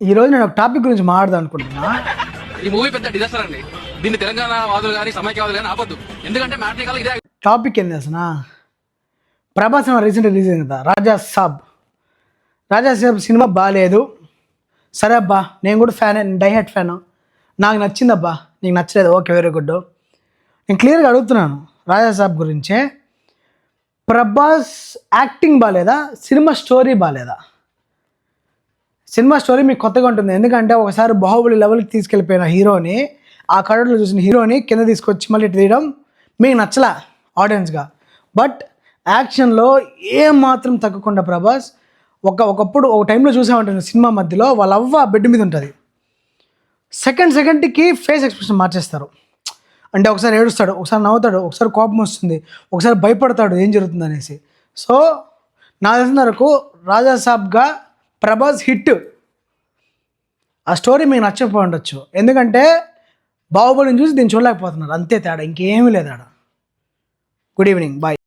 ఈరోజు నేను ఒక టాపిక్ గురించి మాట్లాడదాం అనుకుంటున్నా. ఈ మూవీ పెద్ద డిజాస్టర్ అండి. దీన్ని తెలంగాణ వాదులు కానీ సమైక్యవాదులు కానీ ఆపొద్దు. ఎందుకంటే మ్యాట్రికల్ ఇదే టాపిక్ ఏంది అసలు? ప్రభాస్ రీసెంట్ రిలీజ్ అయింది కదా, రాజా సాబ్ సినిమా బాగాలేదు. సరే అబ్బా, నేను కూడా ఫ్యానే, డైహెడ్ ఫ్యాను, నాకు నచ్చిందబ్బా, నీకు నచ్చలేదు, ఓకే వెరీ గుడ్. నేను క్లియర్గా అడుగుతున్నాను రాజా సాబ్ గురించే. ప్రభాస్ యాక్టింగ్ బాగాలేదా, సినిమా స్టోరీ బాగాలేదా? సినిమా స్టోరీ మీకు కొత్తగా ఉంటుంది, ఎందుకంటే ఒకసారి బాహుబలి లెవెల్కి తీసుకెళ్ళిపోయిన హీరోని, ఆ కడలో చూసిన హీరోని కింద తీసుకొచ్చి మళ్ళీ తీయడం మీకు నచ్చలా ఆడియన్స్గా. బట్ యాక్షన్లో ఏమాత్రం తగ్గకుండా ప్రభాస్ ఒకప్పుడు ఒక టైంలో చూసామంటే సినిమా మధ్యలో వాళ్ళ అవ్వ బెడ్ మీద ఉంటుంది, సెకండ్కి ఫేస్ ఎక్స్ప్రెషన్ మార్చేస్తారు. అంటే ఒకసారి ఏడుస్తాడు, ఒకసారి నవ్వుతాడు, ఒకసారి కోపం వస్తుంది, ఒకసారి భయపడతాడు ఏం జరుగుతుంది అనేసి. సో నాకు తెలిసిన వరకు రాజా సాబ్గా ప్రభాస్ హిట్. ఆ స్టోరీ మీకు నచ్చకపోయి ఉండొచ్చు, ఎందుకంటే బాహుబలిని చూసి దీన్ని చూడలేకపోతున్నారు, అంతే తేడా, ఇంకేమీ లేదు ఆడ. Good evening, bye.